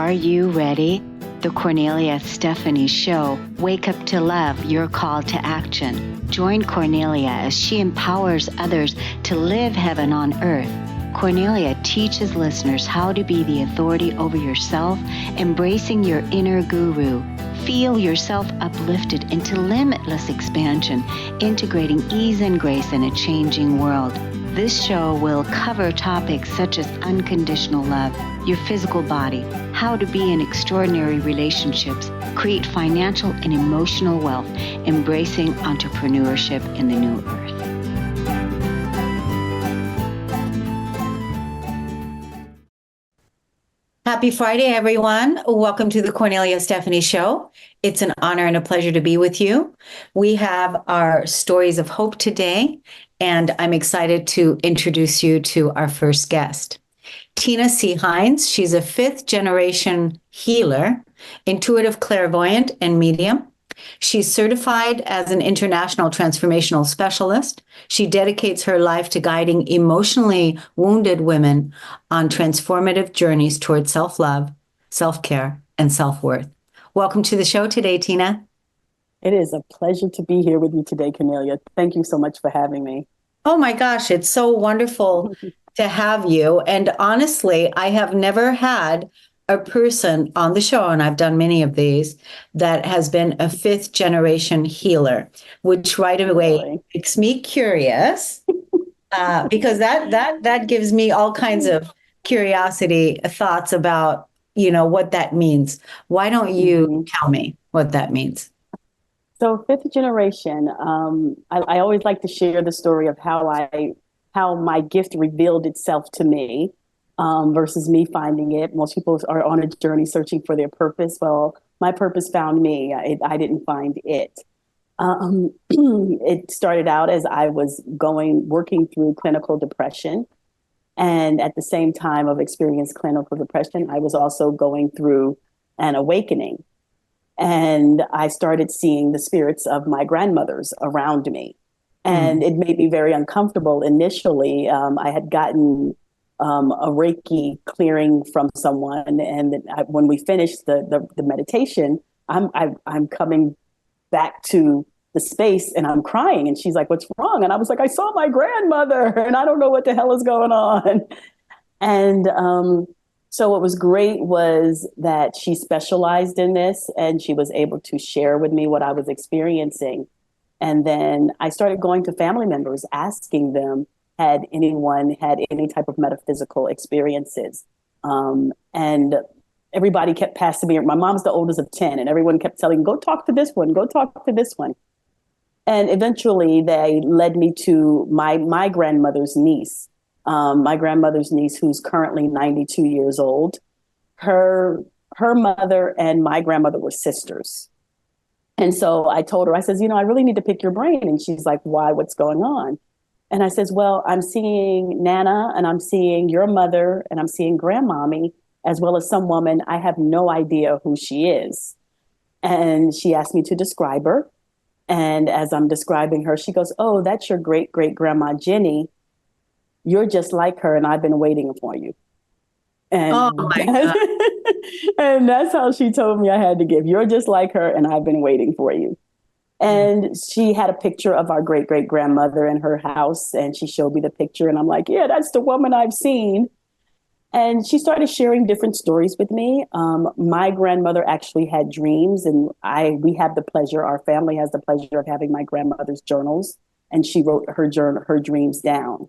Are you ready? The Kornelia Stephanie Show. Wake up to love, your call to action. Join Kornelia as she empowers others to live heaven on earth. Kornelia teaches listeners how to be the authority over yourself, embracing your inner guru. Feel yourself uplifted into limitless expansion, integrating ease and grace in a changing world. This show will cover topics such as unconditional love, your physical body, how to be in extraordinary relationships, create financial and emotional wealth, embracing entrepreneurship in the new earth. Happy Friday, everyone. Welcome to the Kornelia Stephanie Show. It's an honor and a pleasure to be with you. We have our stories of hope today, and I'm excited to introduce you to our first guest. Tina C. Hines. She's a fifth-generation healer, intuitive clairvoyant, and medium. She's certified as an international transformational specialist. She dedicates her life to guiding emotionally wounded women on transformative journeys towards self-love, self-care, and self-worth. Welcome to the show today, Tina. It is a pleasure to be here with you today, Kornelia. Thank you so much for having me. Oh my gosh, it's so wonderful to have you. And honestly, I have never had a person on the show, and I've done many of these, that has been a fifth generation healer, which right away makes me curious, because that gives me all kinds of curiosity, thoughts about, what that means. Why don't you tell me what that means? So fifth generation, I always like to share the story of how my gift revealed itself to me. Versus me finding it. Most people are on a journey searching for their purpose. Well, my purpose found me. I didn't find it. It started out as I was working through clinical depression. And at the same time of experiencing clinical depression, I was also going through an awakening. And I started seeing the spirits of my grandmothers around me. And it made me very uncomfortable initially. I had gotten a Reiki clearing from someone, and when we finished the meditation, I'm coming back to the space and I'm crying, and she's like, "What's wrong?" And I was like, "I saw my grandmother, and I don't know what the hell is going on." And so what was great was that she specialized in this, and she was able to share with me what I was experiencing. And then I started going to family members, asking them, had anyone had any type of metaphysical experiences. And everybody kept passing me. My mom's the oldest of 10, and everyone kept telling, "Go talk to this one, go talk to this one." And eventually they led me to my grandmother's niece, who's currently 92 years old. Her mother and my grandmother were sisters. And so I told her, I says, I really need to pick your brain. And she's like, "Why? What's going on?" And I says, "Well, I'm seeing Nana, and I'm seeing your mother, and I'm seeing grandmommy, as well as some woman. I have no idea who she is." And she asked me to describe her. And as I'm describing her, she goes, "Oh, that's your great great grandma Jenny. You're just like her, and I've been waiting for you." And, oh my God. And that's how she told me I had to give. "You're just like her, and I've been waiting for you." And she had a picture of our great great grandmother in her house, and she showed me the picture, and I'm like, "Yeah, that's the woman I've seen." And she started sharing different stories with me. My grandmother actually had dreams, and we have the pleasure, our family has the pleasure of having my grandmother's journals, and she wrote her dreams down.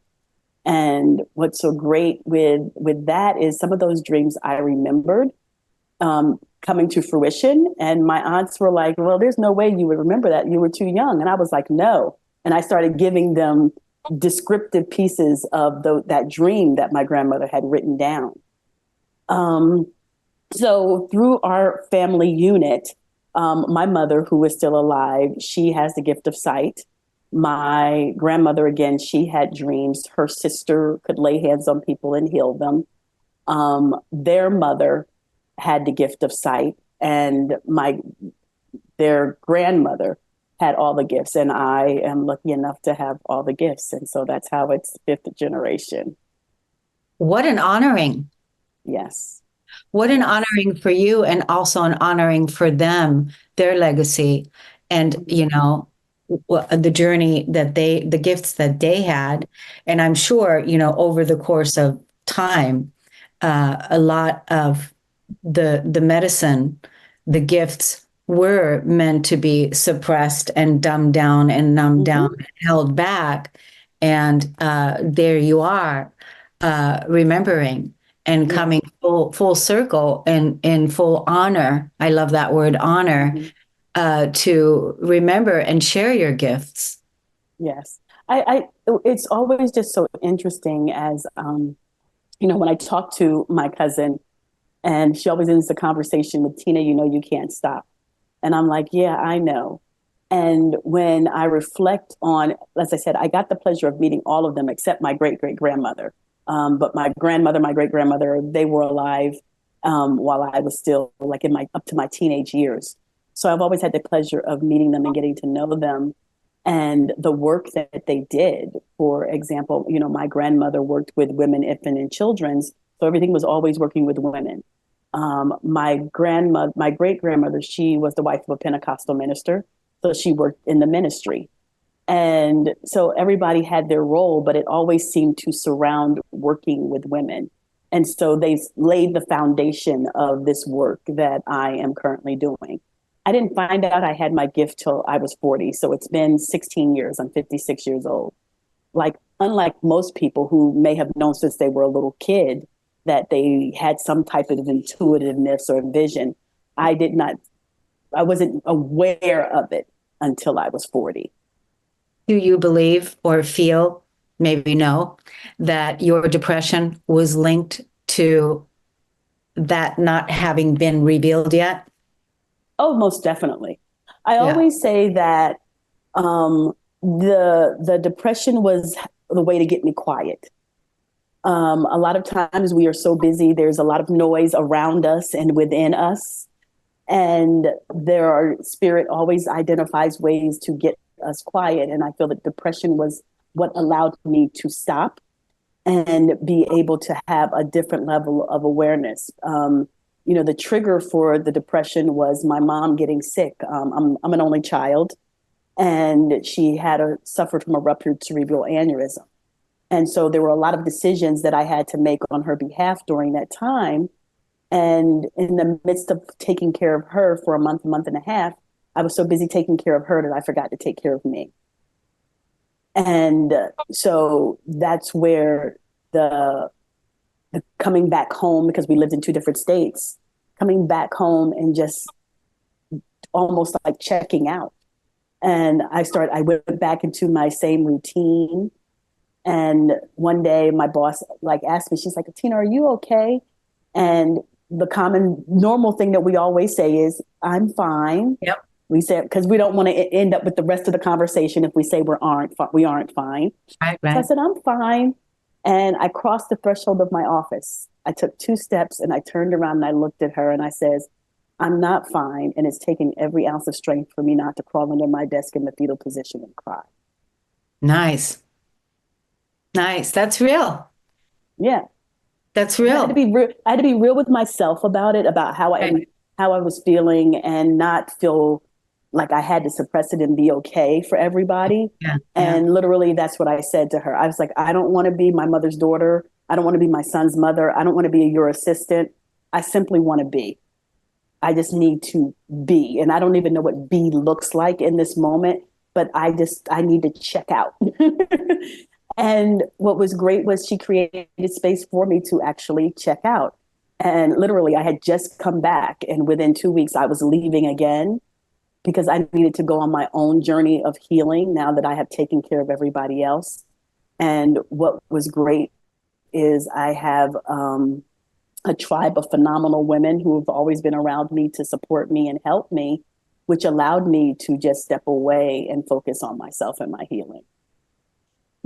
And what's so great with that is some of those dreams I remembered coming to fruition. And my aunts were like, "Well, there's no way you would remember that. You were too young." And I was like, "No." And I started giving them descriptive pieces of that dream that my grandmother had written down. So through our family unit, my mother, who is still alive, she has the gift of sight. My grandmother, again, she had their her sister could lay hands on people and heal them. Their mother had the gift of sight, and their grandmother had all the gifts, and I am lucky enough to have all the gifts. And so that's how it's fifth generation. What an honoring. Yes. What an honoring for you, and also an honoring for them, their legacy, and the journey that the gifts that they had. And I'm sure, over the course of time, a lot of the medicine, the gifts were meant to be suppressed and dumbed down and numbed Mm-hmm. down, held back. And there you are, remembering and coming full circle and in full honor. I love that word, honor, to remember and share your gifts. Yes. It's always just so interesting as, when I talk to my cousin, and she always ends the conversation with, Tina, you can't stop. And I'm like, yeah, I know. And when I reflect on, as I said, I got the pleasure of meeting all of them except my great great grandmother. But my grandmother, my great grandmother, they were alive while I was still like up to my teenage years. So I've always had the pleasure of meeting them and getting to know them and the work that they did. For example, my grandmother worked with women, infant, and children's. So everything was always working with women. My great grandmother, she was the wife of a Pentecostal minister. So she worked in the ministry. And so everybody had their role, but it always seemed to surround working with women. And so they laid the foundation of this work that I am currently doing. I didn't find out I had my gift till I was 40. So it's been 16 years. I'm 56 years old. Unlike most people who may have known since they were a little kid that they had some type of intuitiveness or vision, I wasn't aware of it until I was 40. Do you believe or feel, maybe know, that your depression was linked to that not having been revealed yet? Oh, most definitely. I always say that the depression was the way to get me quiet. A lot of times we are so busy, there's a lot of noise around us and within us. And spirit always identifies ways to get us quiet. And I feel that depression was what allowed me to stop and be able to have a different level of awareness. The trigger for the depression was my mom getting sick. I'm an only child, and she had suffered from a ruptured cerebral aneurysm. And so there were a lot of decisions that I had to make on her behalf during that time. And in the midst of taking care of her for a month and a half, I was so busy taking care of her that I forgot to take care of me. And so that's where the coming back home, because we lived in two different states, coming back home and just almost like checking out. And I went back into my same routine. And one day my boss asked me, she's like, Tina, are you okay? And the common normal thing that we always say is, I'm fine. Yep. We say, because we don't want to end up with the rest of the conversation if we say we aren't fine. Right. So I said, I'm fine. And I crossed the threshold of my office. I took 2 steps and I turned around and I looked at her and I says, I'm not fine. And it's taking every ounce of strength for me not to crawl under my desk in the fetal position and cry. Nice. That's real. Yeah. That's real. I had to be real with myself about it, about how I was feeling, and not feel like I had to suppress it and be okay for everybody. Yeah. And literally that's what I said to her. I was like, I don't want to be my mother's daughter. I don't want to be my son's mother. I don't want to be your assistant. I simply want to be. I just need to be. And I don't even know what be looks like in this moment, but I need to check out. And what was great was she created space for me to actually check out. And literally I had just come back, and within 2 weeks I was leaving again because I needed to go on my own journey of healing now that I have taken care of everybody else. And what was great is I have a tribe of phenomenal women who have always been around me to support me and help me, which allowed me to just step away and focus on myself and my healing.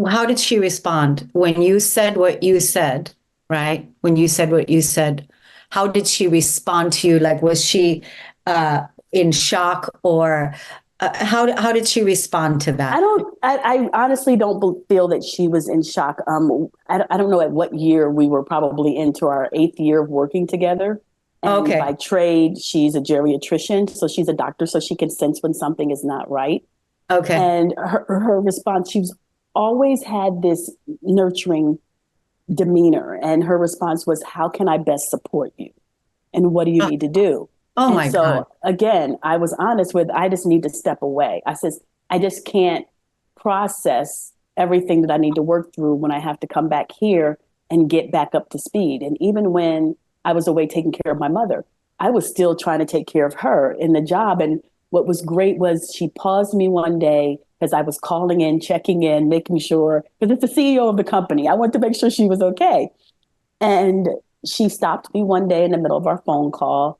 How did she respond when you said what you said, right? When you said what you said, how did she respond to you? Was she in shock, or How did she respond to that? I honestly don't feel that she was in shock. I don't know at what year. We were probably into our 8th year of working together. And Okay. by trade, she's a geriatrician. So she's a doctor, so she can sense when something is not right. Okay. And her response, she's always had this nurturing demeanor. And her response was, how can I best support you? And what do you need to do? Oh And my so God. again, I was honest with, I just need to step away. I says, I just can't process everything that I need to work through when I have to come back here and get back up to speed. And even when I was away taking care of my mother, I was still trying to take care of her in the job. And what was great was she paused me one day because I was calling in, checking in, making sure, because it's the CEO of the company. I wanted to make sure she was okay. And she stopped me one day in the middle of our phone call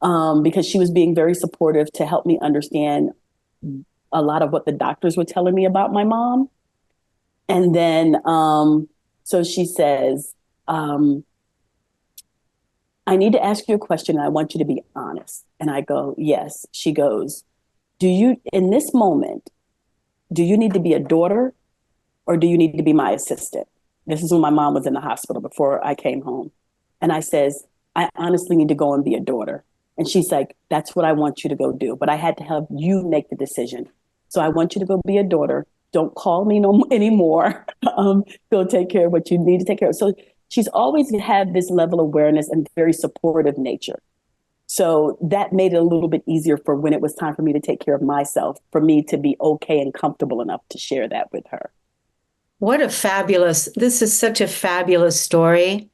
because she was being very supportive to help me understand a lot of what the doctors were telling me about my mom. And then, so she says, I need to ask you a question and I want you to be honest. And I go, yes. She goes, in this moment, do you need to be a daughter or do you need to be my assistant? This is when my mom was in the hospital before I came home. And I says, I honestly need to go and be a daughter. And she's like, that's what I want you to go do. But I had to help you make the decision. So I want you to go be a daughter. Don't call me no anymore. Go take care of what you need to take care of. So she's always had this level of awareness and very supportive nature. So that made it a little bit easier for when it was time for me to take care of myself, for me to be okay and comfortable enough to share that with her. This is such a fabulous story.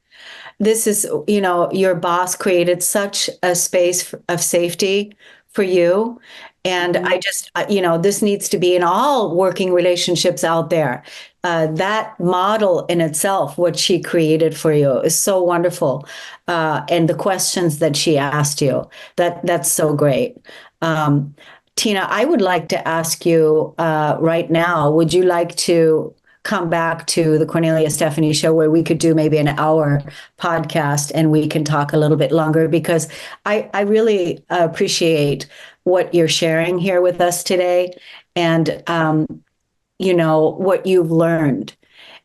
This is, your boss created such a space of safety for you. And I just, this needs to be in all working relationships out there. That model in itself, what she created for you, is so wonderful. And the questions that she asked you, that's so great. Tina, I would like to ask you right now, would you like to come back to the Kornelia Stephanie show where we could do maybe an hour podcast and we can talk a little bit longer? Because I really appreciate what you're sharing here with us today and, what you've learned.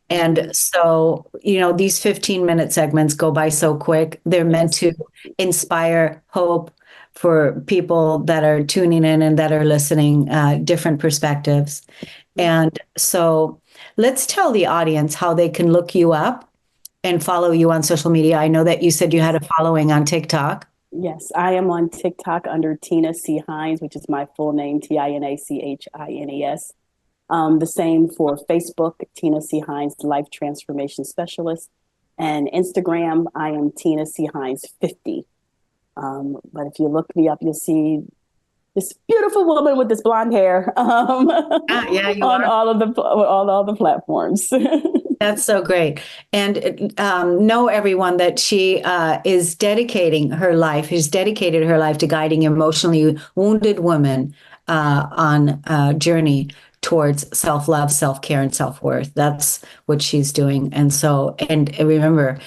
And so, these 15-minute segments go by so quick. They're meant to inspire hope for people that are tuning in and that are listening, different perspectives. And so let's tell the audience how they can look you up and follow you on social media. I know that you said you had a following on TikTok. Yes, I am on TikTok under Tina C. Hines, which is my full name, Tinachines. The same for Facebook, Tina C. Hines, Life Transformation Specialist. And Instagram, I am Tina C. Hines 50. But if you look me up, you'll see this beautiful woman with this blonde hair You on are. all the platforms. That's so great. And know everyone that she is dedicating her life, has dedicated her life to guiding emotionally wounded women on a journey towards self-love, self-care, and self-worth. That's what she's doing. And remember,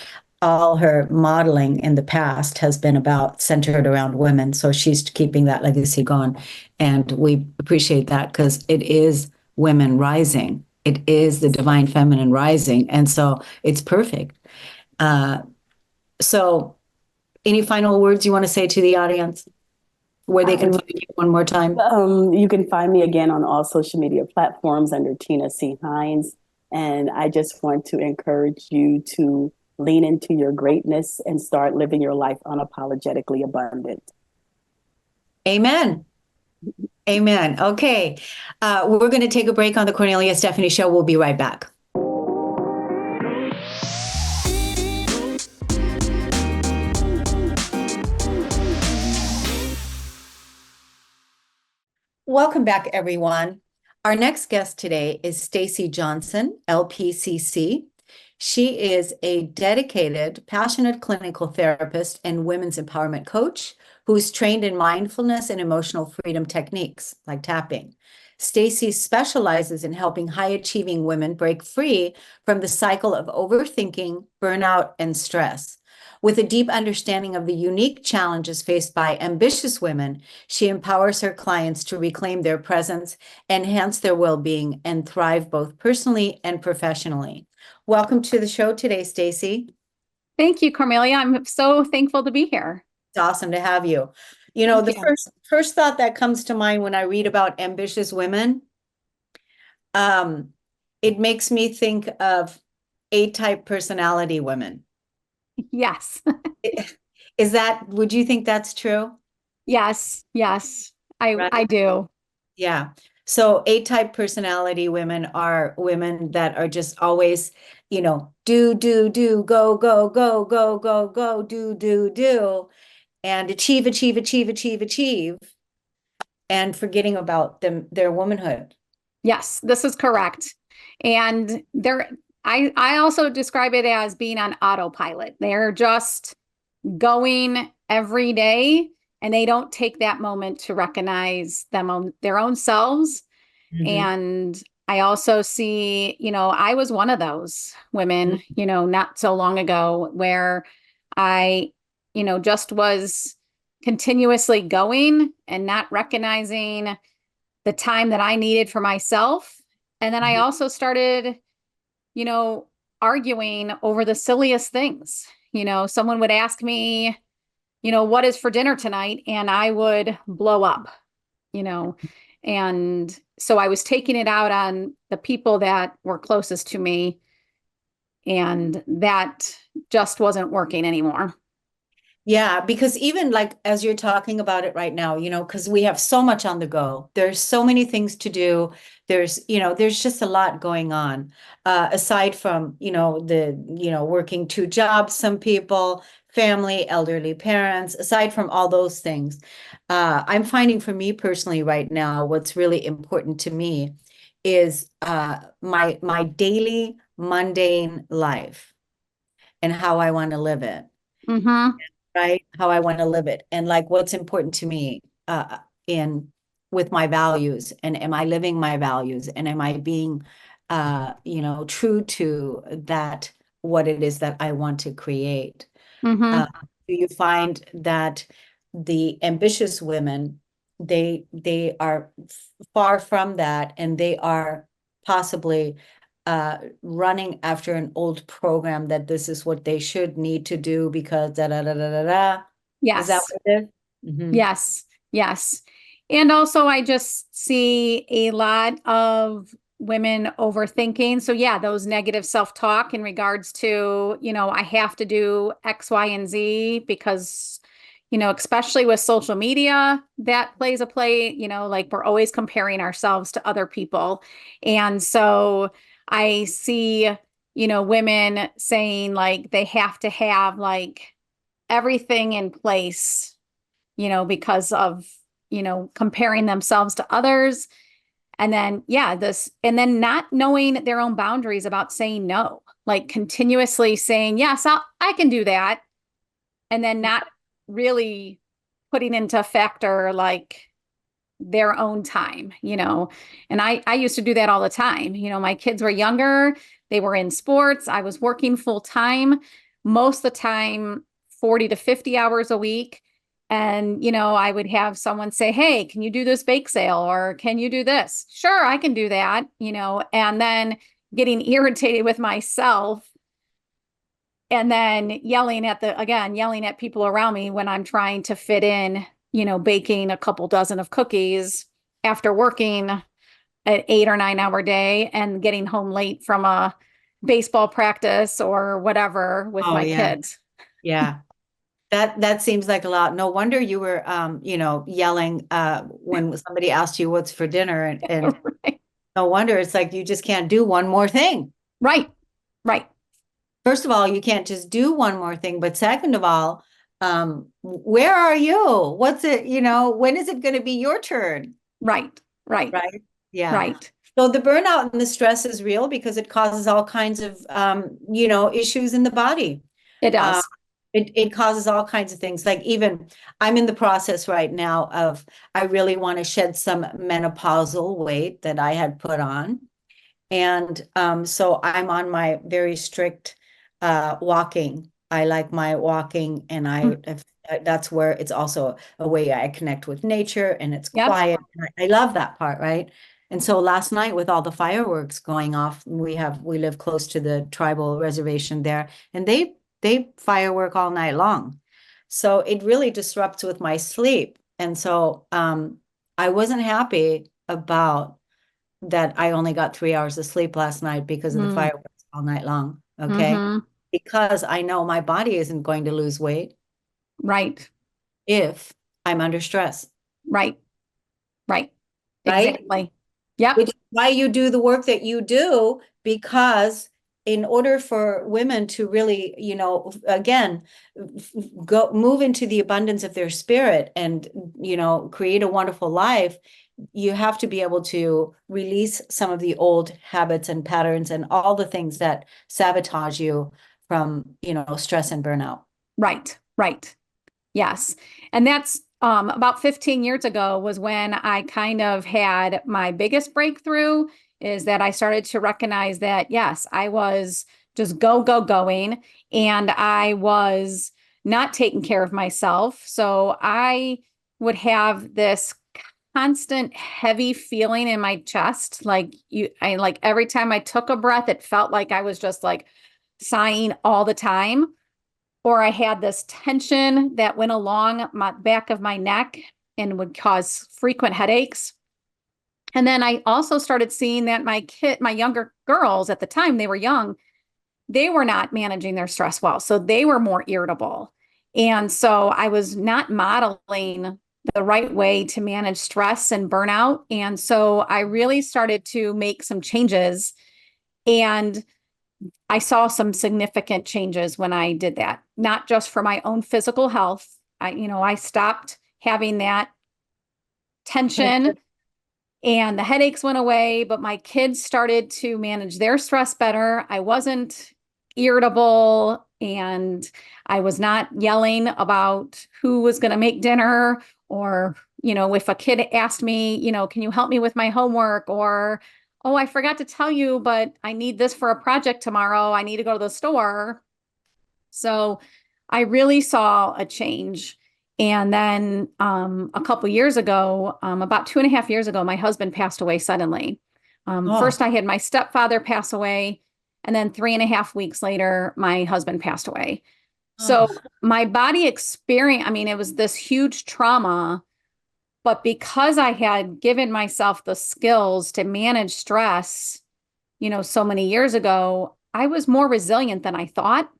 all her modeling in the past has been centered around women. So she's keeping that legacy going. And we appreciate that because it is women rising. It is the divine feminine rising. And so it's perfect. So any final words you want to say to the audience where they can find you one more time? You can find me again on all social media platforms under Tina C. Hines. And I just want to encourage you to lean into your greatness and start living your life unapologetically abundant. Amen. Amen. Okay. We're going to take a break on the Kornelia Stephanie show. We'll be right back. Welcome back, everyone. Our next guest today is Stacey Johnson, LPCC. She is a dedicated, passionate clinical therapist and women's empowerment coach who's trained in mindfulness and emotional freedom techniques like tapping. Stacey specializes in helping high-achieving women break free from the cycle of overthinking, burnout, and stress. With a deep understanding of the unique challenges faced by ambitious women, she empowers her clients to reclaim their presence, enhance their well-being, and thrive both personally and professionally. Welcome to the show today, Stacey. Thank you, Kornelia. I'm so thankful to be here. It's awesome to have you. You know, the Yeah. first thought that comes to mind when I read about ambitious women, it makes me think of A-type personality women. Yes. Would you think that's true? Yes. Yes. Right. I do. Yeah. So A-type personality women are women that are just always, you know, do, go, go, go, go, go, go, do, and achieve, and forgetting about their womanhood. Yes, this is correct. And I also describe it as being on autopilot. They're just going every day and they don't take that moment to recognize their own selves. Mhm. And I also see, I was one of those women, not so long ago where I, just was continuously going and not recognizing the time that I needed for myself. And then I also started, arguing over the silliest things. Someone would ask me, what is for dinner tonight? And I would blow up, and so I was taking it out on the people that were closest to me. And that just wasn't working anymore. Yeah, because even like as you're talking about it right now, you know, because we have so much on the go. There's so many things to do. There's just a lot going on. Aside from, working two jobs, some people, family, elderly parents, aside from all those things. I'm finding for me personally right now, what's really important to me is my daily mundane life and how I want to live it. Mm-hmm. Right? How I want to live it and like what's important to me in with my values, and am I living my values, and am I being true to that, what it is that I want to create. Mm-hmm. Do you find that the ambitious women, they are far from that, and they are possibly running after an old program that this is what they should need to do because da da da da da da. Is that Yes. what it is? Mhm. Yes. Yes. And also I just see a lot of women overthinking. So yeah, those negative self-talk in regards to, I have to do X, Y, and Z because, especially with social media, that plays a play, like we're always comparing ourselves to other people. And so I see, women saying like they have to have like everything in place, because of, comparing themselves to others. And then, and then not knowing their own boundaries about saying no, like continuously saying, yes, I can do that. And then not really putting into factor like their own time, and I used to do that all the time. My kids were younger, they were in sports, I was working full time, most of the time, 40 to 50 hours a week. And, I would have someone say, hey, can you do this bake sale? Or can you do this? Sure, I can do that, and then getting irritated with myself and then yelling at people around me when I'm trying to fit in, baking a couple dozen of cookies after working an 8 or 9 hour day and getting home late from a baseball practice or whatever with my kids. Yeah. That seems like a lot. No wonder you were, yelling when somebody asked you what's for dinner, and Right. no wonder it's like you just can't do one more thing. Right. Right. First of all, you can't just do one more thing, but second of all, where are you? What's it, when is it going to be your turn? Right. Right. Right. Yeah. Right. So the burnout and the stress is real because it causes all kinds of, issues in the body. It does. It causes all kinds of things. Like even I'm in the process right now of, I really want to shed some menopausal weight that I had put on. And so I'm on my very strict walking I like my walking, and that's where it's also a way I connect with nature, and it's Yep. quiet. And I love that part, right? And so last night with all the fireworks going off, we live close to the tribal reservation there, and they firework all night long. So it really disrupts with my sleep. And so I wasn't happy about that. I only got 3 hours of sleep last night because of the Mm. fireworks all night long. Okay. Hmm. Because I know my body isn't going to lose weight Right. if I'm under stress, Right. Right. right? Exactly. Yep. Which is why you do the work that you do, because in order for women to really, again, go move into the abundance of their spirit and, create a wonderful life, you have to be able to release some of the old habits and patterns and all the things that sabotage you from, stress and burnout. Right. Right. Yes. And that's about 15 years ago was when I kind of had my biggest breakthrough, is that I started to recognize that, yes, I was just going, and I was not taking care of myself. So I would have this constant heavy feeling in my chest. Like every time I took a breath, it felt like I was just like sighing all the time, or I had this tension that went along my back of my neck and would cause frequent headaches. And then I also started seeing that my younger girls at the time, they were young, they were not managing their stress well. So they were more irritable. And so I was not modeling the right way to manage stress and burnout. And so I really started to make some changes, and I saw some significant changes when I did that, not just for my own physical health. I stopped having that tension and the headaches went away, but my kids started to manage their stress better. I wasn't irritable, and I was not yelling about who was going to make dinner, or, if a kid asked me, can you help me with my homework, or, oh, I forgot to tell you, but I need this for a project tomorrow. I need to go to the store. So I really saw a change. And then a couple years ago, about 2.5 years ago, my husband passed away suddenly. Oh, First, I had my stepfather pass away, and then 3.5 weeks later, my husband passed away. So oh, my body experienced, I mean, it was this huge trauma, but because I had given myself the skills to manage stress, so many years ago, I was more resilient than I thought.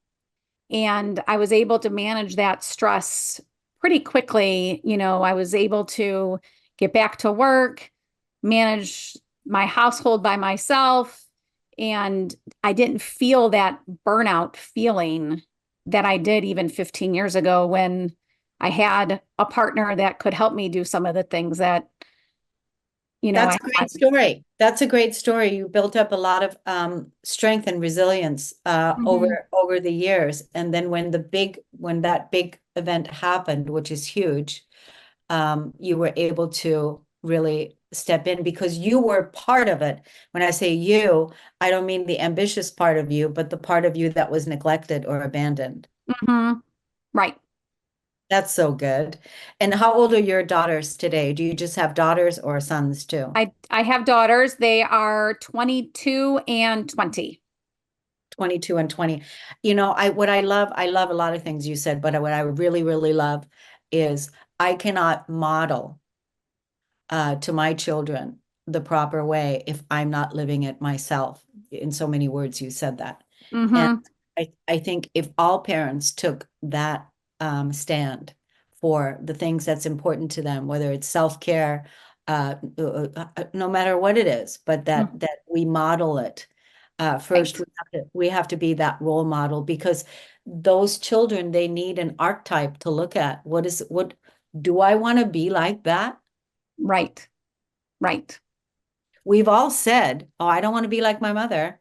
And I was able to manage that stress pretty quickly. I was able to get back to work, manage my household by myself, and I didn't feel that burnout feeling that I did even 15 years ago, when I had a partner that could help me do some of the things that, that's I a had. great story. That's a great story. You built up a lot of strength and resilience over Mhm. over the years, and then when that big event happened, which is huge, you were able to really step in because you were part of it. When I say you, I don't mean the ambitious part of you, but the part of you that was neglected or abandoned. Mhm. Right. That's so good. And how old are your daughters today? Do you just have daughters or sons too? I have daughters. They are 22 and 20. 22 and 20. I love a lot of things you said, but what I really, really love is I cannot model to my children the proper way if I'm not living it myself. In so many words, you said that. And Mm-hmm. I think if all parents took that stand for the things that's important to them, whether it's self-care, no matter what it is, but that we model it. First, Right. we have to be that role model, because those children, they need an archetype to look at. What do I want to be like that? Right. Right. We've all said, "Oh, I don't want to be like my mother."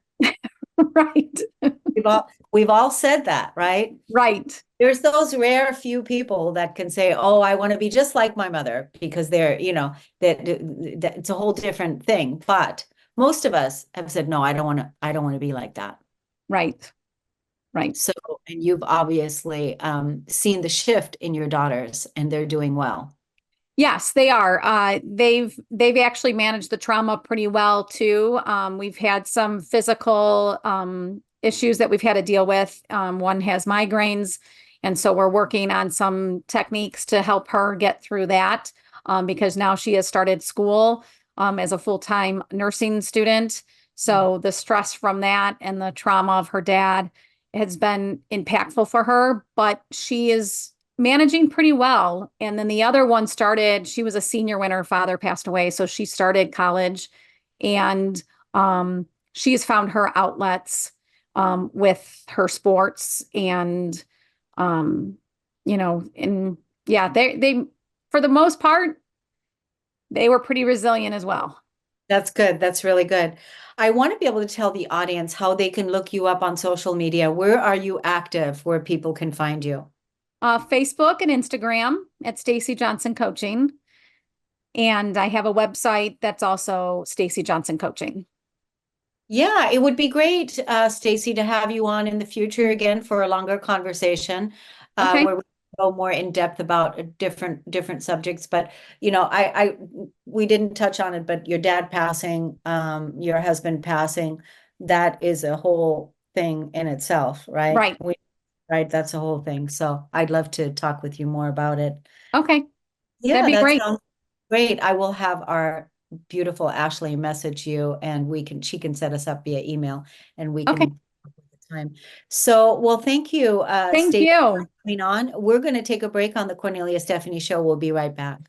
Right. We've all said that, right? Right. There's those rare few people that can say, "Oh, I want to be just like my mother," because that it's a whole different thing. But most of us have said, "No, I don't want to. I don't want to be like that." Right. Right. So, and you've obviously seen the shift in your daughters, and they're doing well. Yes, they are. They've actually managed the trauma pretty well too. We've had some physical issues that we've had to deal with. One has migraines, and so we're working on some techniques to help her get through that because now she has started school as a full-time nursing student. So the stress from that and the trauma of her dad has been impactful for her, but she is managing pretty well. And then the other one started, she was a senior when her father passed away. So she started college and she's found her outlets with her sports and and yeah, they for the most part, they were pretty resilient as well. That's good. That's really good. I want to be able to tell the audience how they can look you up on social media. Where are you active, where people can find you? Facebook and Instagram at Stacey Johnson Coaching. And I have a website that's also Stacey Johnson Coaching. Yeah, it would be great, Stacey, to have you on in the future again for a longer conversation, Okay. where we go more in depth about different subjects. But we didn't touch on it, but your dad passing, your husband passing, that is a whole thing in itself, right? Right. Right, that's a whole thing. So I'd love to talk with you more about it. Okay. Yeah, That'd be that great. sounds great. I will have our beautiful Ashley message you, and she can set us up via email, and we Okay. can time. So, well, thank you, Thank Stacey, you. for coming on. We're going to take a break on the Kornelia Stephanie Show. We'll be right back.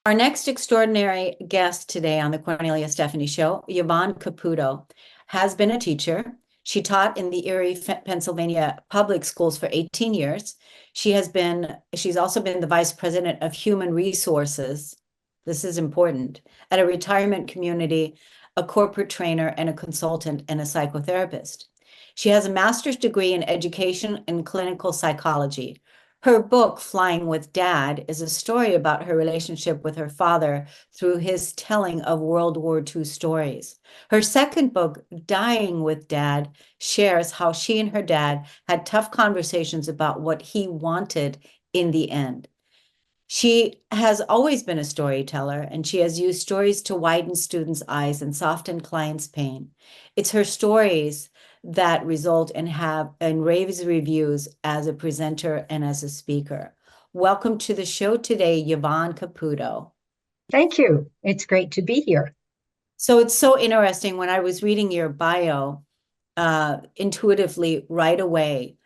Our next extraordinary guest today on the Kornelia Stephanie Show, Yvonne Caputo, has been a teacher. She taught in the Erie, Pennsylvania public schools for 18 years. She's also been the vice president of human resources. This is important at a retirement community, a corporate trainer, and a consultant and a psychotherapist. She has a master's degree in education and clinical psychology. Her book, Flying with Dad, is a story about her relationship with her father through his telling of World War II stories. Her second book, Dying with Dad, shares how she and her dad had tough conversations about what he wanted in the end. She has always been a storyteller, and she has used stories to widen students' eyes and soften clients' pain. It's her stories that result in raves reviews as a presenter and as a speaker. Welcome to the show today, Yvonne Caputo. Thank you. It's great to be here. So it's so interesting. When I was reading your bio, intuitively right away,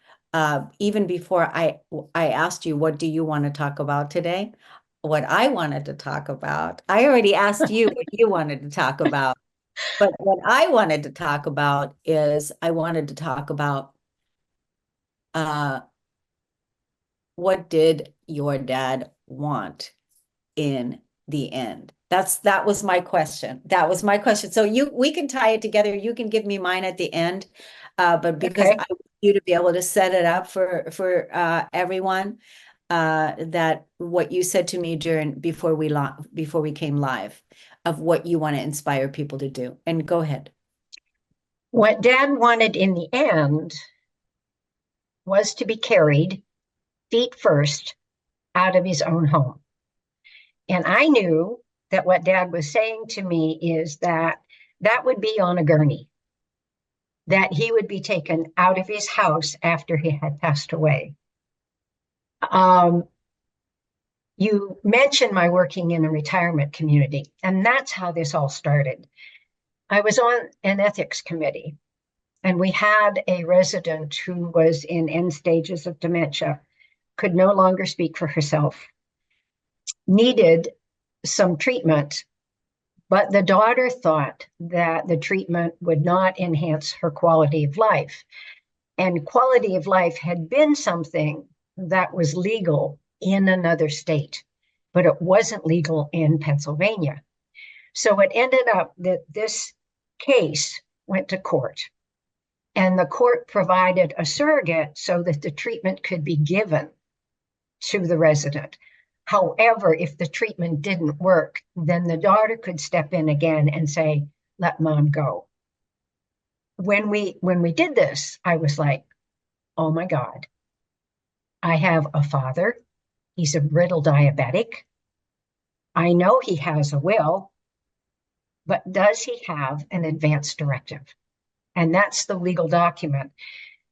even before I asked you, what do you want to talk about today? What I wanted to talk about, I already asked you what you wanted to talk about. But what I wanted to talk about is I wanted to talk about what did your dad want in the end? That was my question. That was my question. So we can tie it together. You can give me mine at the end, but because Okay. I want you to be able to set it up for everyone, that what you said to me before we came live, of what you want to inspire people to do. And go ahead. What Dad wanted in the end was to be carried feet first out of his own home. And I knew that what Dad was saying to me is that would be on a gurney, that he would be taken out of his house after he had passed away. You mentioned my working in a retirement community, and that's how this all started. I was on an ethics committee, and we had a resident who was in end stages of dementia, could no longer speak for herself, needed some treatment, but the daughter thought that the treatment would not enhance her quality of life. And quality of life had been something that was legal in another state, but it wasn't legal in Pennsylvania. So it ended up that this case went to court, and the court provided a surrogate so that the treatment could be given to the resident. However, if the treatment didn't work, then the daughter could step in again and say, let mom go. When we did this, I was like, oh my God, I have a father. He's a brittle diabetic. I know he has a will, but does he have an advance directive? And that's the legal document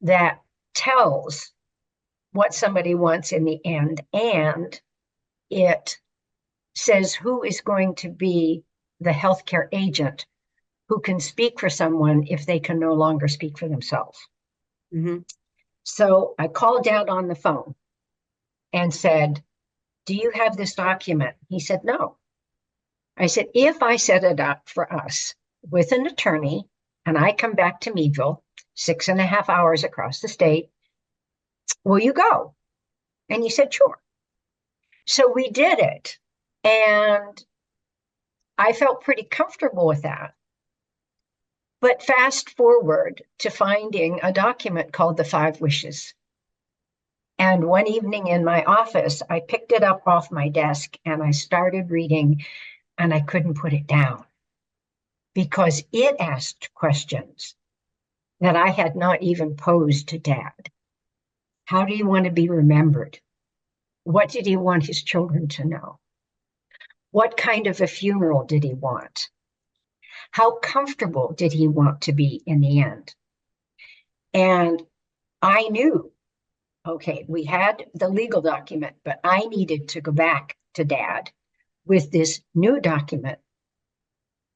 that tells what somebody wants in the end. And it says who is going to be the healthcare agent who can speak for someone if they can no longer speak for themselves. Mm-hmm. So I called Dad on the phone and said, do you have this document? He said, no. I said, if I set it up for us with an attorney and I come back to Meadville, 6.5 hours across the state, will you go? And he said, sure. So we did it. And I felt pretty comfortable with that. But fast forward to finding a document called the 5 Wishes. And one evening in my office, I picked it up off my desk and I started reading, and I couldn't put it down because it asked questions that I had not even posed to Dad. How do you want to be remembered? What did he want his children to know? What kind of a funeral did he want? How comfortable did he want to be in the end? And I knew, okay, we had the legal document, but I needed to go back to Dad with this new document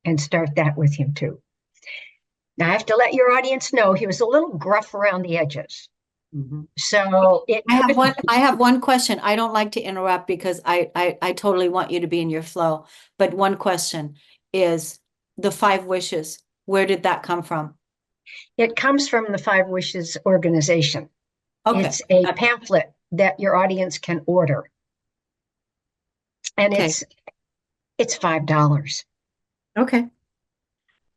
and start that with him too. Now I have to let your audience know he was a little gruff around the edges. Mm-hmm. So I have one question. I don't like to interrupt because I totally want you to be in your flow. But one question is the 5 Wishes. Where did that come from? It comes from the 5 Wishes organization. Okay. It's a pamphlet that your audience can order. And Okay. it's $5. Okay.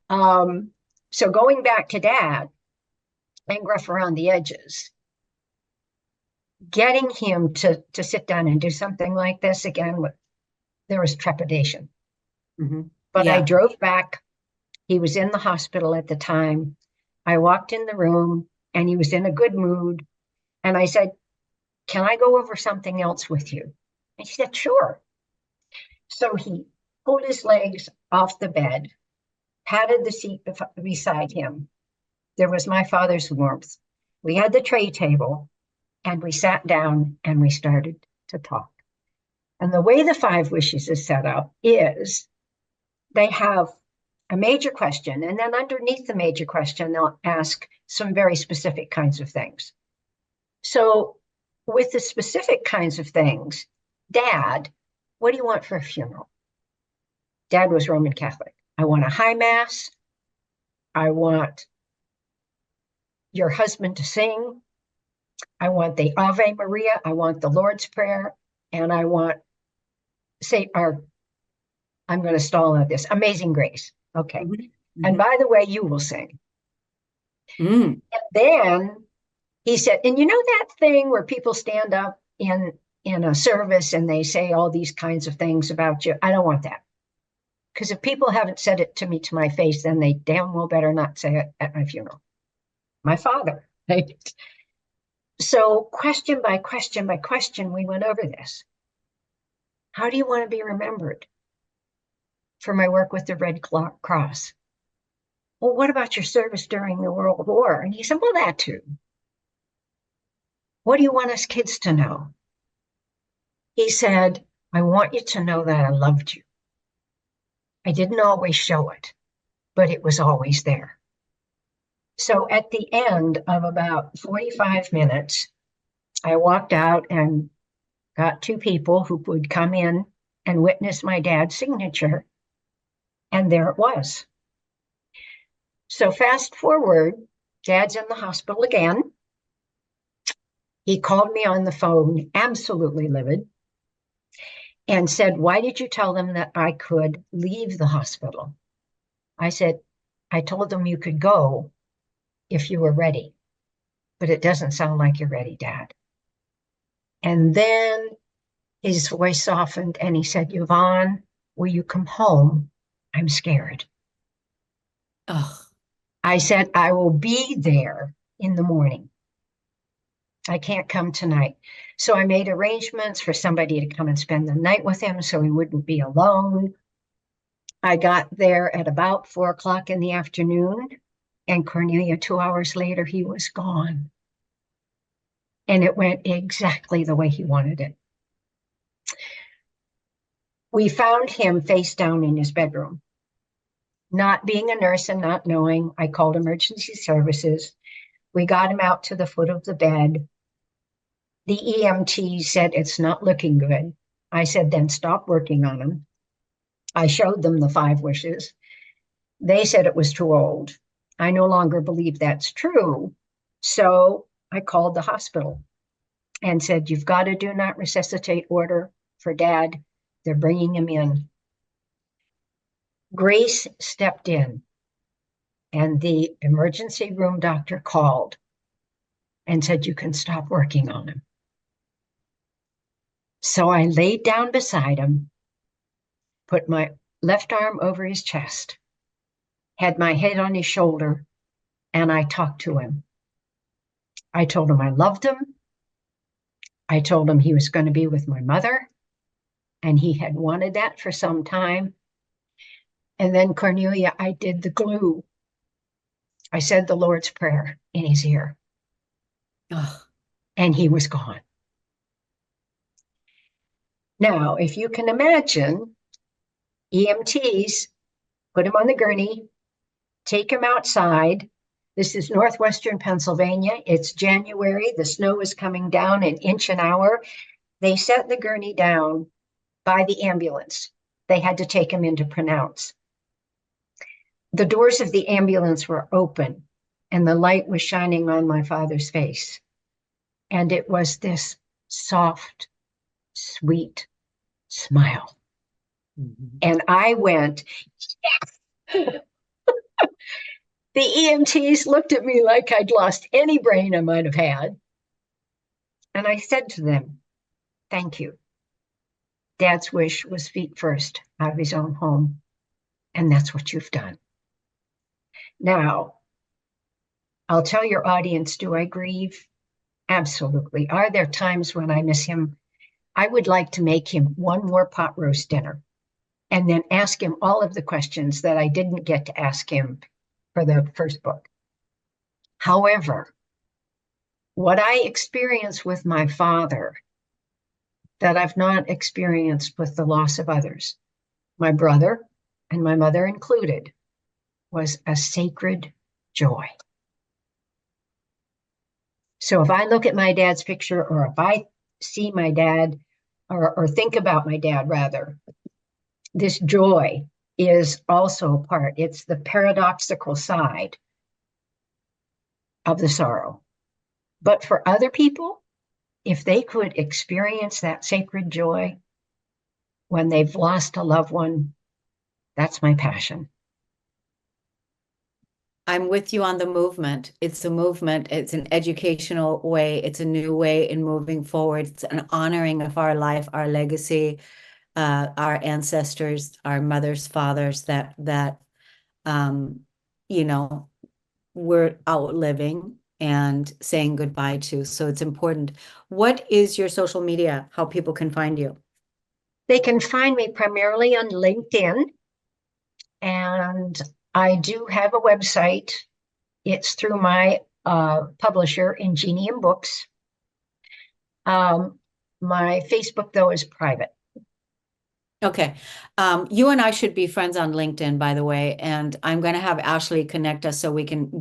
So going back to Dad and gruff around the edges, getting him to sit down and do something like this again, there was trepidation. Mm-hmm. But Yeah. I drove back. He was in the hospital at the time. I walked in the room and he was in a good mood. And I said, can I go over something else with you? And he said, sure. So he pulled his legs off the bed, patted the seat beside him. There was my father's warmth. We had the tray table and we sat down and we started to talk. And the way the 5 Wishes is set up is they have a major question, and then underneath the major question, they'll ask some very specific kinds of things. So with the specific kinds of things, Dad, what do you want for a funeral? Dad was Roman Catholic. I want a high mass. I want your husband to sing. I want the Ave Maria. I want the Lord's Prayer. And I want, I'm going to stall on this, Amazing Grace. Okay. Mm-hmm. And by the way, you will sing. And then he said, and you know that thing where people stand up in a service and they say all these kinds of things about you? I don't want that. Because if people haven't said it to me to my face, then they damn well better not say it at my funeral. My father. Right? So question by question by question, we went over this. How do you want to be remembered? For my work with the Red Cross. Well, what about your service during the World War? And he said, well, that too. What do you want us kids to know? He said, I want you to know that I loved you. I didn't always show it, but it was always there. So at the end of about 45 minutes, I walked out and got 2 people who would come in and witness my dad's signature. And there it was. So fast forward, Dad's in the hospital again. He called me on the phone, absolutely livid, and said, why did you tell them that I could leave the hospital? I said, I told them you could go if you were ready, but it doesn't sound like you're ready, Dad. And then His voice softened and he said, Yvonne, will you come home? I'm scared. Oh, I said, I will be there in the morning. I can't come tonight. So I made arrangements for somebody to come and spend the night with him so he wouldn't be alone. I got there at about 4 o'clock in the afternoon, and Cornelia, 2 hours later, he was gone. And it went exactly the way he wanted it. We found him face down in his bedroom. Not being a nurse and not knowing, I called emergency services. We got him out to the foot of the bed. The EMT said, it's not looking good. I said, then stop working on him. I showed them the 5 wishes. They said it was too old. I no longer believe that's true. So I called the hospital and said, you've got a do not resuscitate order for Dad. They're bringing him in. Grace stepped in, and the emergency room doctor called and said, you can stop working on him. So I laid down beside him, put my left arm over his chest, had my head on his shoulder, and I talked to him. I told him I loved him. I told him he was going to be with my mother, and he had wanted that for some time. And then, Cornelia, I did the glue. I said the Lord's Prayer in his ear, and he was gone. Now, if you can imagine, EMTs put him on the gurney, take him outside. This is northwestern Pennsylvania. It's January. The snow is coming down 1 inch an hour. They set the gurney down by the ambulance. They had to take him in to pronounce. The doors of the ambulance were open, and the light was shining on my father's face. And it was this soft, sweet smile. Mm-hmm. And I went, yes. The EMTs looked at me like I'd lost any brain I might have had. And I said to them, thank you. Dad's wish was feet first out of his own home. And that's what you've done. Now, I'll tell your audience, do I grieve? Absolutely. Are there times when I miss him? I would like to make him one more pot roast dinner and then ask him all of the questions that I didn't get to ask him for the first book. However, what I experienced with my father that I've not experienced with the loss of others, my brother and my mother included, was a sacred joy. So if I look at my dad's picture, or if I see my dad, or think about my dad rather, this joy is also a part. It's the paradoxical side of the sorrow. But for other people, if they could experience that sacred joy when they've lost a loved one, that's my passion. I'm with you on the movement. It's a movement. It's an educational way. It's a new way in moving forward. It's an honoring of our life, our legacy, our ancestors, our mothers, fathers that you know, we're outliving and saying goodbye to. So it's important. What is your social media? How people can find you? They can find me primarily on LinkedIn, and I do have a website. It's through my publisher, Ingenium Books. My Facebook, though, is private. Okay. You and I should be friends on LinkedIn, by the way, and I'm going to have Ashley connect us so we can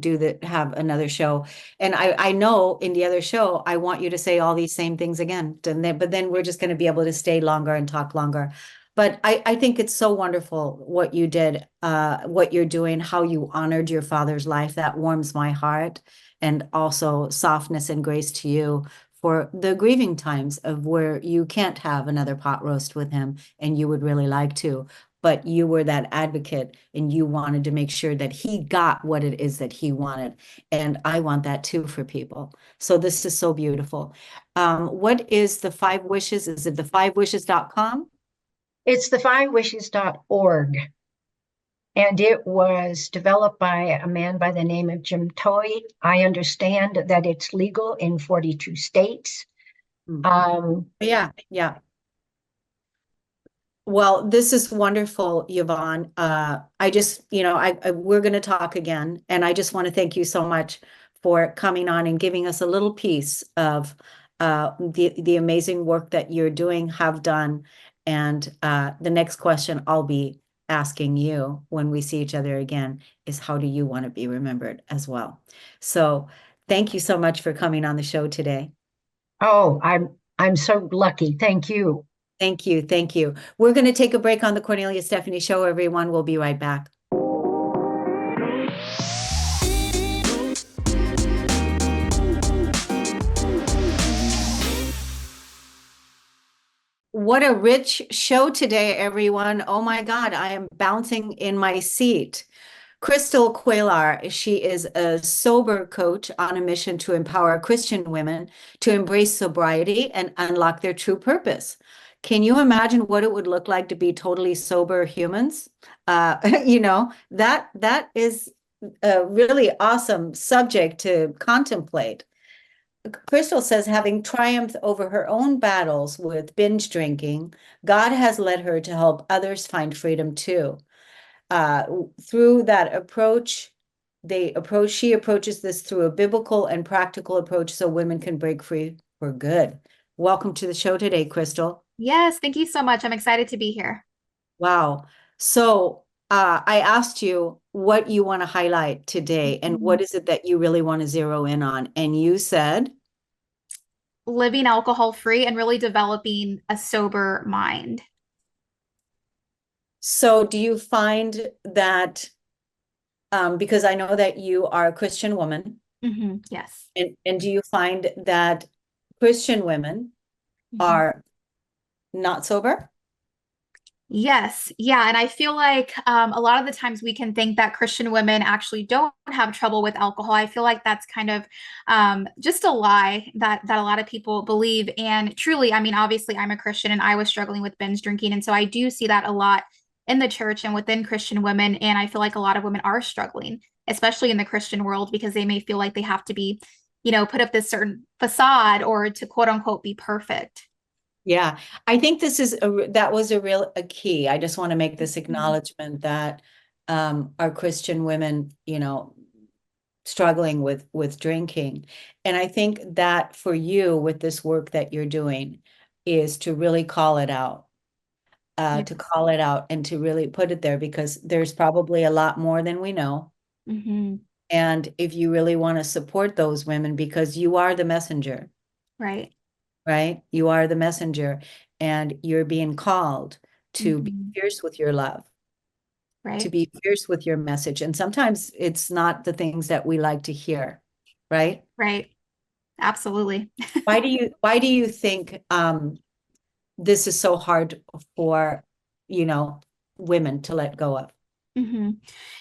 have another show. And I know in the other show, I want you to say all these same things again, but then we're just going to be able to stay longer and talk longer. But I think it's so wonderful what you did, what you're doing, how you honored your father's life. That warms my heart, and also softness and grace to you for the grieving times of where you can't have another pot roast with him and you would really like to. but you were that advocate and you wanted to make sure that he got what it is that he wanted. And I want that too for people. So this is so beautiful. What is the 5 wishes? Is it the 5wishes.com? It's the 5wishes.org. And it was developed by a man by the name of Jim Toy. I understand that it's legal in 42 states. Yeah. Well, this is wonderful, Yvonne. I just, we're going to talk again. And I just want to thank you so much for coming on and giving us a little piece of the amazing work that you're doing, have done. And the next question I'll be asking you when we see each other again is, how do you want to be remembered as well? So thank you so much for coming on the show today. Oh, I'm so lucky. Thank you. Thank you. Thank you. We're going to take a break on the Kornelia Stephanie Show, everyone. We'll be right back. What a rich show today, everyone. Oh my God, I am bouncing in my seat. Chrystal Cuellar, she is a sober coach on a mission to empower Christian women to embrace sobriety and unlock their true purpose. Can you imagine what it would look like to be totally sober humans? That is a really awesome subject to contemplate. Chrystal says, having triumphed over her own battles with binge drinking, God has led her to help others find freedom too. Through that approach, she approaches this through a biblical and practical approach so women can break free for good. Welcome to the show today, Chrystal. Yes, thank you so much. I'm excited to be here. Wow. So I asked you what you want to highlight today and what is it that you really want to zero in on? And you said? Living alcohol free and really developing a sober mind. So do you find that, because I know that you are a Christian woman. Yes. And do you find that Christian women are not sober? Yes. Yeah. And I feel like a lot of the times we can think that Christian women actually don't have trouble with alcohol. I feel like that's kind of just a lie that a lot of people believe. And truly, I mean, obviously, I'm a Christian and I was struggling with binge drinking. And so I do see that a lot in the church and within Christian women. And I feel like a lot of women are struggling, especially in the Christian world, because they may feel like they have to be, put up this certain facade or to quote unquote be perfect. Yeah, I think that was a key. I just want to make this acknowledgement that our Christian women, struggling with drinking. And I think that for you with this work that you're doing is to really call it out, to call it out and to really put it there, because there's probably a lot more than we know. And if you really want to support those women, because you are the messenger. Right. Right? You are the messenger and you're being called to be fierce with your love, right? To be fierce with your message. And sometimes it's not the things that we like to hear, right? Right. Absolutely. Why do you think this is so hard for, women to let go of?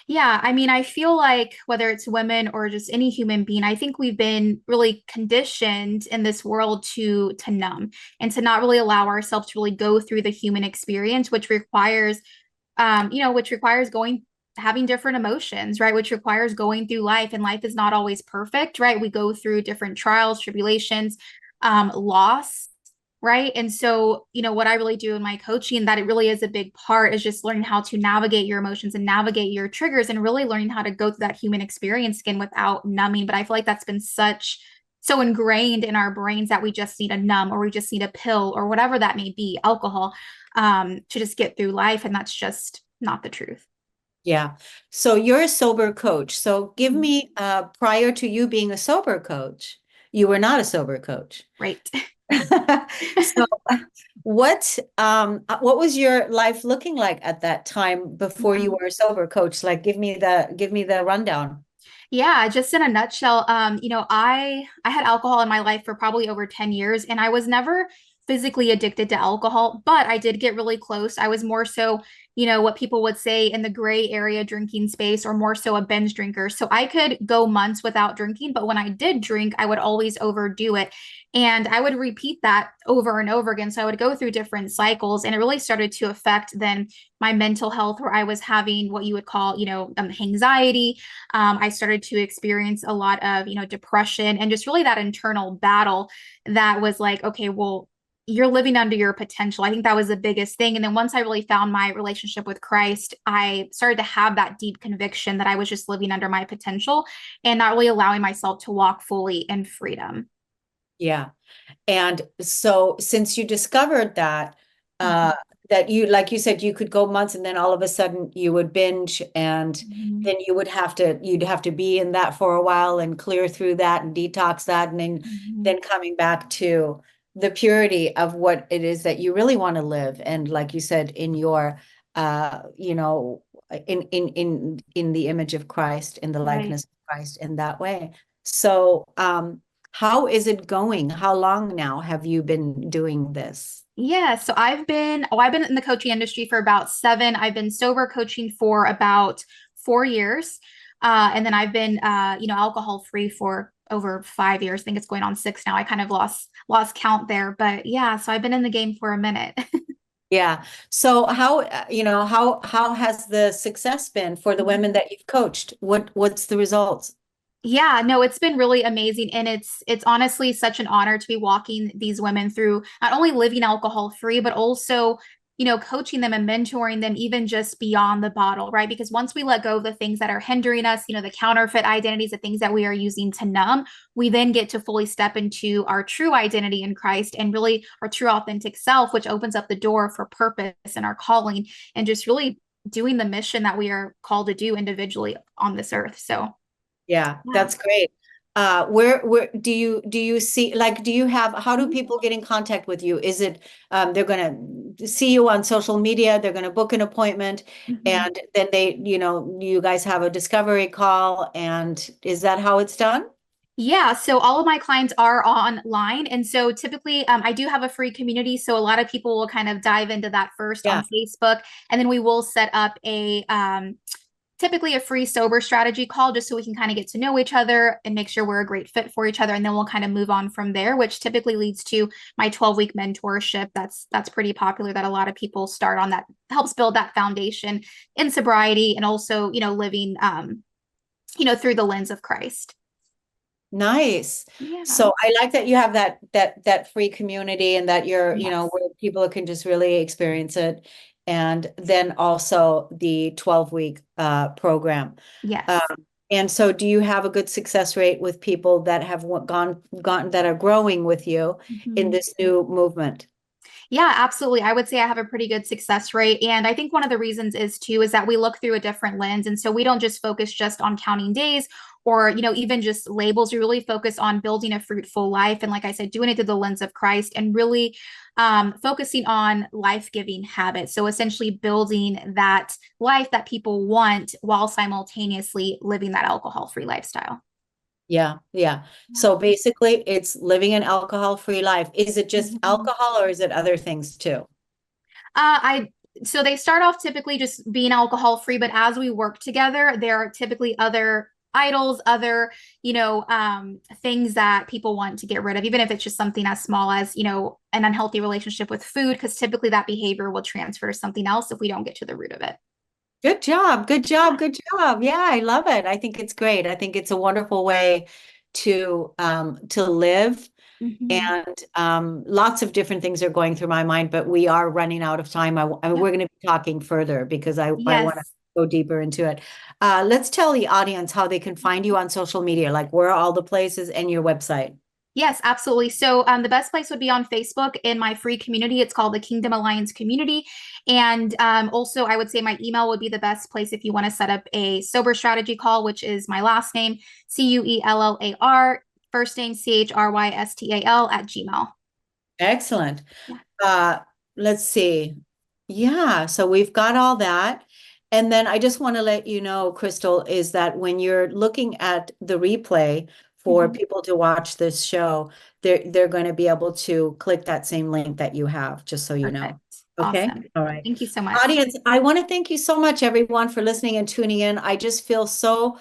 Yeah, I mean, I feel like whether it's women or just any human being, I think we've been really conditioned in this world to numb and to not really allow ourselves to really go through the human experience, which requires, having different emotions, right? Which requires going through life, and life is not always perfect, right? We go through different trials, tribulations, loss. Right. And so, what I really do in my coaching, that it really is a big part, is just learning how to navigate your emotions and navigate your triggers and really learning how to go through that human experience again without numbing. But I feel like that's been so ingrained in our brains that we just need a numb, or we just need a pill, or whatever that may be, alcohol, to just get through life. And that's just not the truth. Yeah. So you're a sober coach. So give me, prior to you being a sober coach, you were not a sober coach. Right. So what was your life looking like at that time before you were a sober coach? Like, give me the rundown. Yeah, just in a nutshell, I had alcohol in my life for probably over 10 years, and I was never physically addicted to alcohol, but I did get really close. I was more so, what people would say in the gray area drinking space, or more so a binge drinker. So I could go months without drinking, but when I did drink, I would always overdo it. And I would repeat that over and over again. So I would go through different cycles, and it really started to affect then my mental health, where I was having what you would call, anxiety. I started to experience a lot of, depression, and just really that internal battle that was like, okay, well, you're living under your potential. I think that was the biggest thing. And then once I really found my relationship with Christ, I started to have that deep conviction that I was just living under my potential and not really allowing myself to walk fully in freedom. Yeah. And so since you discovered that, that you, like you said, you could go months and then all of a sudden you would binge, and then you'd have to be in that for a while and clear through that and detox that. And then coming back to the purity of what it is that you really want to live. And like you said, in your, in the image of Christ, in the likeness of Christ, in that way. So, how is it going? How long now have you been doing this? Yeah, so I've been in the coaching industry for about 7. I've been sober coaching for about 4 years. And then I've been alcohol free for over 5 years. I think it's going on 6 now. I kind of lost count there, but yeah, so I've been in the game for a minute. Yeah. So how has the success been for the women that you've coached? What's the results? Yeah, no, it's been really amazing. And it's honestly such an honor to be walking these women through not only living alcohol free, but also, coaching them and mentoring them even just beyond the bottle, right? Because once we let go of the things that are hindering us, the counterfeit identities, the things that we are using to numb, we then get to fully step into our true identity in Christ and really our true authentic self, which opens up the door for purpose and our calling and just really doing the mission that we are called to do individually on this earth. So Yeah, that's great. Where do you see, like, how do people get in contact with you? Is it, they're going to see you on social media, they're going to book an appointment, and then you guys have a discovery call, and is that how it's done? Yeah, so all of my clients are online. And so typically I do have a free community. So a lot of people will kind of dive into that first on Facebook. And then we will set up typically a free sober strategy call just so we can kind of get to know each other and make sure we're a great fit for each other. And then we'll kind of move on from there, which typically leads to my 12-week mentorship. That's pretty popular, that a lot of people start on, that helps build that foundation in sobriety and also, living, through the lens of Christ. Nice. Yeah. So I like that you have that free community, and that you're, where people can just really experience it. And then also the 12-week program. Yes. And so do you have a good success rate with people that have gone that are growing with you in this new movement? Yeah, absolutely. I would say I have a pretty good success rate. And I think one of the reasons is that we look through a different lens. And so we don't just focus just on counting days or, even just labels. We really focus on building a fruitful life. And like I said, doing it through the lens of Christ, and really focusing on life-giving habits. So essentially building that life that people want while simultaneously living that alcohol-free lifestyle. Yeah. So basically it's living an alcohol-free life. Is it just alcohol, or is it other things too? So they start off typically just being alcohol free, but as we work together, there are typically other idols, other, things that people want to get rid of, even if it's just something as small as, an unhealthy relationship with food, because typically that behavior will transfer to something else if we don't get to the root of it. Good job. Yeah, I love it. I think it's great. I think it's a wonderful way to live. And lots of different things are going through my mind, but we are running out of time. We're going to be talking further because I want to go deeper into it. Let's tell the audience how they can find you on social media, like where are all the places, and your website. Yes, absolutely. So the best place would be on Facebook in my free community. It's called the Kingdom Alliance Community. And also, I would say my email would be the best place if you want to set up a sober strategy call, which is my last name, Cuellar, first name CHRYSTAL @gmail. Excellent. Let's see. Yeah, so we've got all that. And then I just want to let you know, Chrystal, is that when you're looking at the replay for people to watch this show, they're going to be able to click that same link that you have, just so you know. Perfect. Okay. Awesome. All right. Thank you so much. Audience, I want to thank you so much, everyone, for listening and tuning in. I just feel so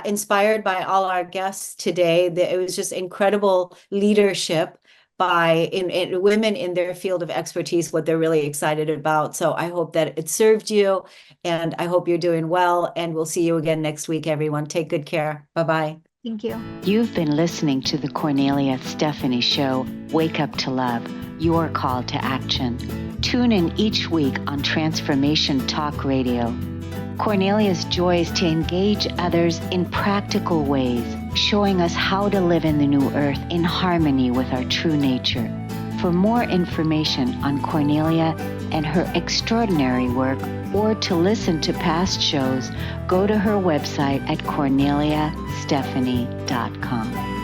inspired by all our guests today. It was just incredible leadership by in women in their field of expertise, what they're really excited about. So I hope that it served you, and I hope you're doing well. And we'll see you again next week, everyone. Take good care. Bye-bye. Thank you. You've been listening to the Kornelia Stephanie Show, Wake Up to Love, your call to action. Tune in each week on Transformation Talk Radio. Kornelia's joy is to engage others in practical ways, showing us how to live in the new earth in harmony with our true nature. For more information on Kornelia and her extraordinary work, or to listen to past shows, go to her website at korneliastephanie.com.